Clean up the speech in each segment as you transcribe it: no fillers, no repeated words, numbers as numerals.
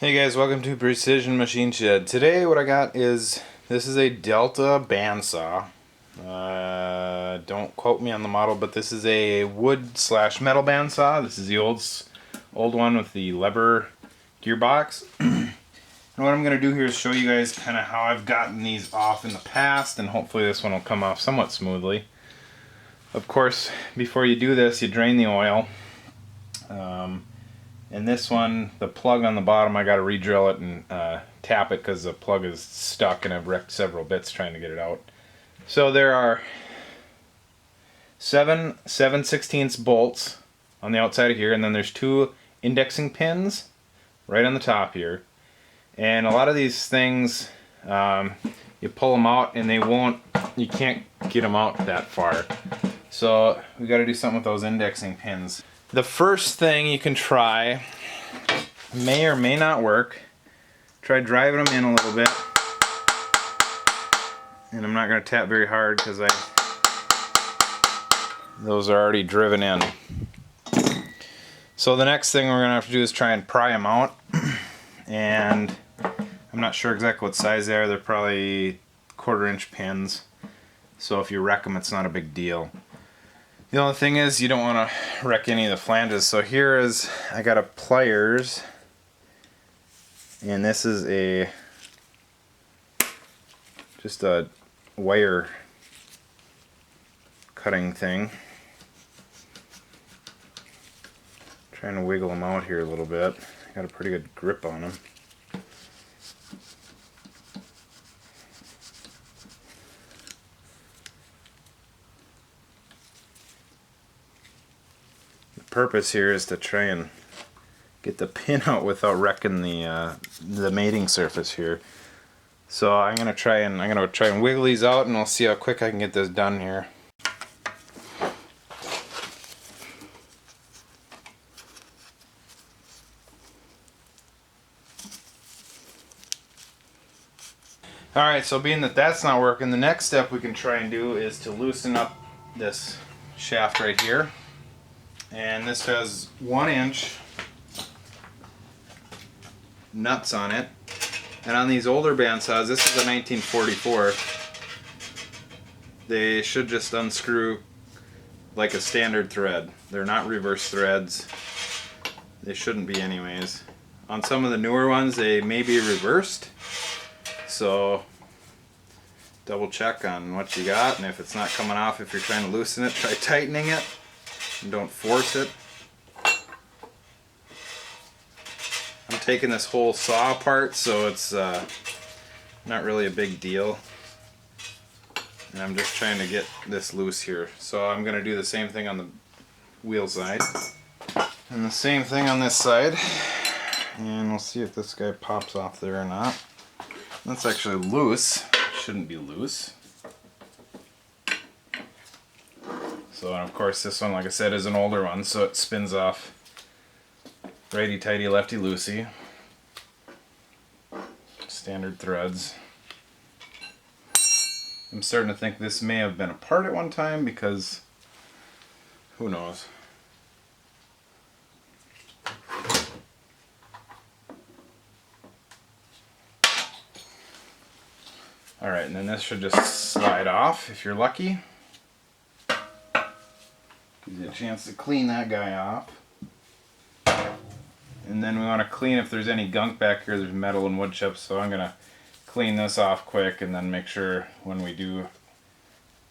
Hey guys, welcome to Precision Machine Shed. Today what I got is, this is a Delta bandsaw. Don't quote me on the model, but this is a wood/metal bandsaw. This is the old one with the lever gearbox. And what I'm going to do here is show you guys kind of how I've gotten these off in the past, and hopefully this one will come off somewhat smoothly. Of course, before you do this, you drain the oil. And this one, the plug on the bottom, I got to re-drill it and tap it because the plug is stuck and I've wrecked several bits trying to get it out. So there are 7/16 bolts on the outside of here, and then there's two indexing pins right on the top here. And a lot of these things, you pull them out and you can't get them out that far. So we got to do something with those indexing pins. The first thing you can try, may or may not work, try driving them in a little bit. And I'm not going to tap very hard because those are already driven in. So the next thing we're going to have to do is try and pry them out. And I'm not sure exactly what size they are. They're probably 1/4 inch pins. So if you wreck them, it's not a big deal. The only thing is you don't want to wreck any of the flanges. So here is, I got a pliers, and this is just a wire cutting thing. Trying to wiggle them out here a little bit. I got a pretty good grip on them. Purpose here is to try and get the pin out without wrecking the mating surface here. So I'm gonna try and wiggle these out, and we'll see how quick I can get this done here. Alright, so being that that's not working, the next step we can try and do is to loosen up this shaft right here. And this has 1 inch nuts on it. And on these older bandsaws, this is a 1944, they should just unscrew like a standard thread. They're not reverse threads. They shouldn't be anyways. On some of the newer ones, they may be reversed. So double check on what you got, and if it's not coming off, if you're trying to loosen it, try tightening it. And don't force it. I'm taking this whole saw apart, so it's not really a big deal. And I'm just trying to get this loose here. So I'm going to do the same thing on the wheel side. And the same thing on this side. And we'll see if this guy pops off there or not. That's actually loose. Shouldn't be loose. So, and of course this one, like I said, is an older one, so it spins off righty-tighty, lefty-loosey. Standard threads. I'm starting to think this may have been apart at one time, because who knows. Alright, and then this should just slide off if you're lucky. Gives you a chance to clean that guy off. And then we want to clean if there's any gunk back here. There's metal and wood chips, so I'm going to clean this off quick and then make sure when we do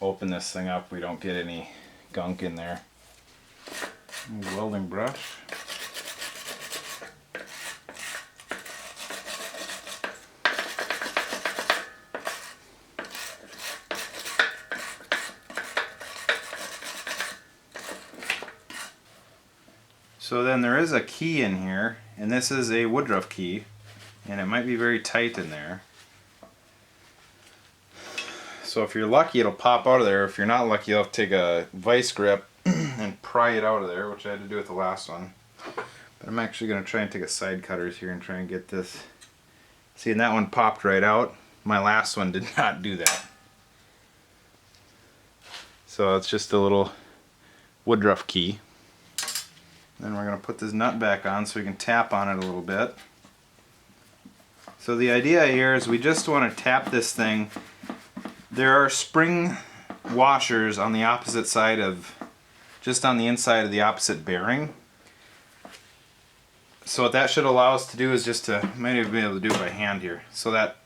open this thing up we don't get any gunk in there. Welding brush. So then there is a key in here, and this is a Woodruff key, and it might be very tight in there. So if you're lucky, it'll pop out of there. If you're not lucky, you'll have to take a vice grip and pry it out of there, which I had to do with the last one. But I'm actually going to try and take a side cutters here and try and get this. See, and that one popped right out. My last one did not do that. So it's just a little Woodruff key. Then we're going to put this nut back on so we can tap on it a little bit. So the idea here is we just want to tap this thing. There are spring washers on the opposite side of, just on the inside of the opposite bearing. So what that should allow us to do is just to, might even be able to do it by hand here. So that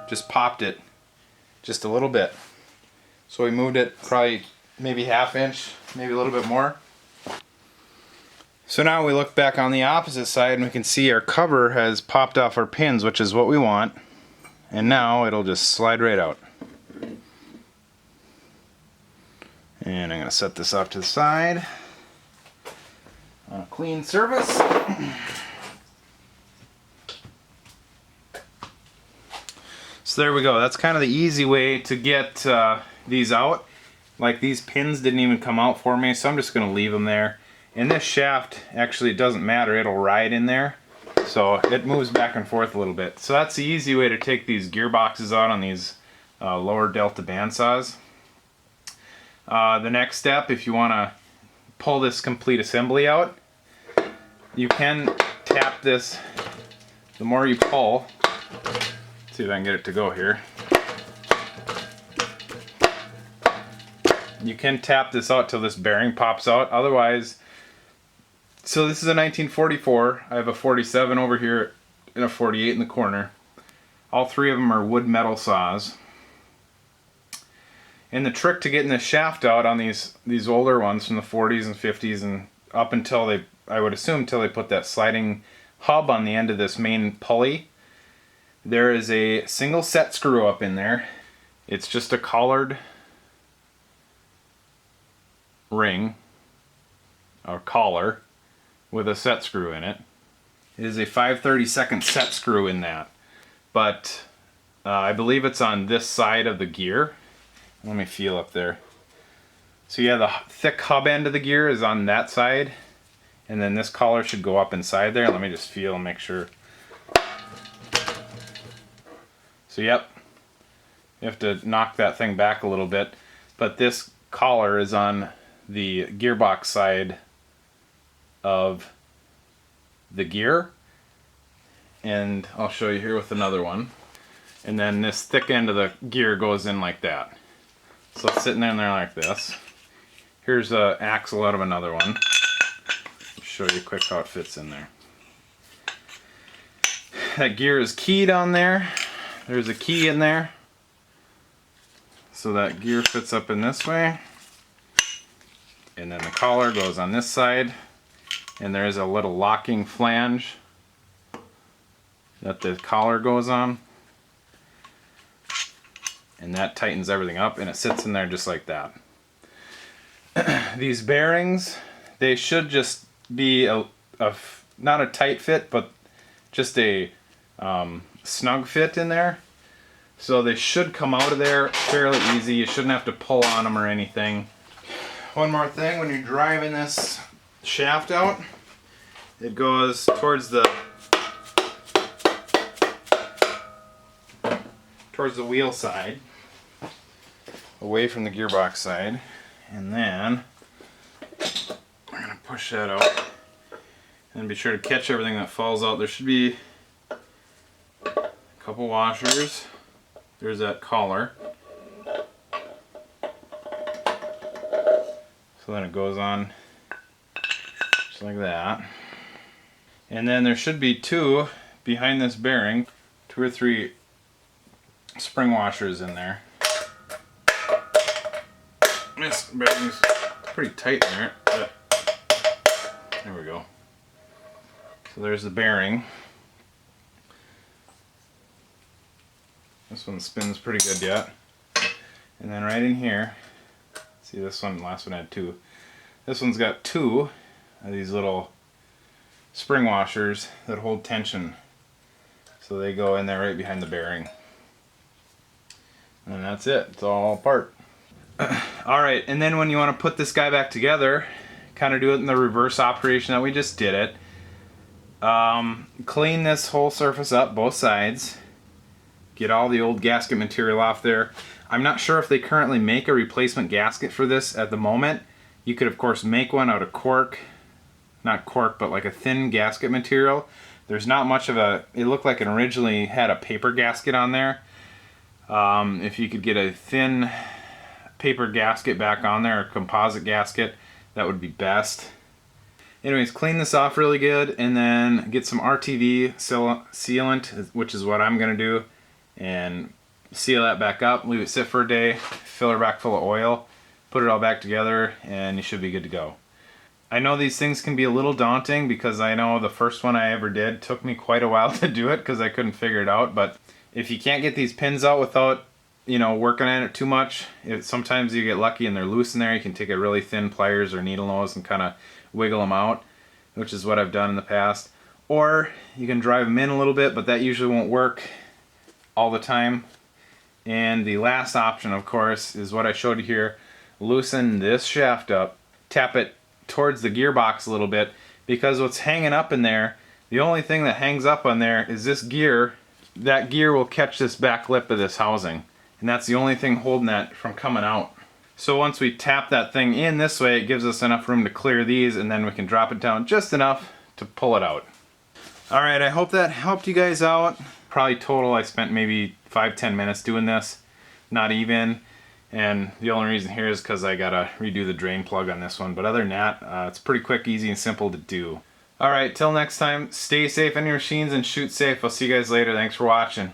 just popped it just a little bit. So we moved it probably maybe ½ inch, maybe a little bit more. So now we look back on the opposite side and we can see our cover has popped off our pins, which is what we want. And now it'll just slide right out. And I'm going to set this off to the side on a clean surface. So there we go. That's kind of the easy way to get these out. Like these pins didn't even come out for me, so I'm just going to leave them there. And this shaft, actually it doesn't matter, it'll ride in there. So it moves back and forth a little bit. So that's the easy way to take these gearboxes out on these lower Delta bandsaws. The next step, if you want to pull this complete assembly out, you can tap this. The more you pull, let's see if I can get it to go here. You can tap this out till this bearing pops out. Otherwise, so this is a 1944. I have a 47 over here and a 48 in the corner. All three of them are wood metal saws. And the trick to getting the shaft out on these older ones from the 40s and 50s and up until they, I would assume, until they put that sliding hub on the end of this main pulley, there is a single set screw up in there. It's just a collared ring or collar with a set screw in it. It is a 5/32 set screw in that, but I believe it's on this side of the gear. Let me feel up there. So yeah, the thick hub end of the gear is on that side, and then this collar should go up inside there. Let me just feel and make sure. So yep, you have to knock that thing back a little bit, but this collar is on the gearbox side of the gear, and I'll show you here with another one. And then this thick end of the gear goes in like that. So it's sitting in there like this. Here's an axle out of another one. I'll show you quick how it fits in there. That gear is keyed on there. There's a key in there. So that gear fits up in this way. And then the collar goes on this side. And there's a little locking flange that the collar goes on. And that tightens everything up, and it sits in there just like that. These bearings, they should just be not a tight fit, but just a snug fit in there. So they should come out of there fairly easy. You shouldn't have to pull on them or anything. One more thing, when you're driving this shaft out, it goes towards the wheel side, away from the gearbox side, and then we're going to push that out and be sure to catch everything that falls out. There should be a couple washers. There's that collar. So then it goes on just like that. And then there should be two behind this bearing, 2 or 3 spring washers in there. This bearing's pretty tight in there. There we go. So there's the bearing. This one spins pretty good yet. And then right in here, see this one, last one had 2. This one's got 2 of these little spring washers that hold tension. So they go in there right behind the bearing. And that's it. It's all apart. Alright, and then when you want to put this guy back together, kind of do it in the reverse operation that we just did it. Clean this whole surface up, both sides. Get all the old gasket material off there. I'm not sure if they currently make a replacement gasket for this at the moment. You could of course make one out of cork. not cork, but like a thin gasket material. There's not much of a, it looked like it originally had a paper gasket on there. If you could get a thin paper gasket back on there, or composite gasket, that would be best. Anyways, clean this off really good, and then get some RTV sealant, which is what I'm gonna do, and seal that back up, leave it sit for a day, fill her back full of oil, put it all back together, and you should be good to go. I know these things can be a little daunting, because I know the first one I ever did took me quite a while to do it because I couldn't figure it out. But if you can't get these pins out without, you know, working on it too much, sometimes you get lucky and they're loose in there. You can take a really thin pliers or needle nose and kind of wiggle them out, which is what I've done in the past. Or you can drive them in a little bit, but that usually won't work all the time. And the last option, of course, is what I showed you here. Loosen this shaft up, tap it towards the gearbox a little bit, because what's hanging up in there, the only thing that hangs up on there is this gear. That gear will catch this back lip of this housing, and that's the only thing holding that from coming out. So once we tap that thing in this way, it gives us enough room to clear these, and then we can drop it down just enough to pull it out. Alright, I hope that helped you guys out. Probably total I spent maybe 5-10 minutes doing this, not even. And the only reason here is because I gotta redo the drain plug on this one. But other than that, it's pretty quick, easy, and simple to do. Alright, till next time, stay safe on your machines and shoot safe. I'll see you guys later. Thanks for watching.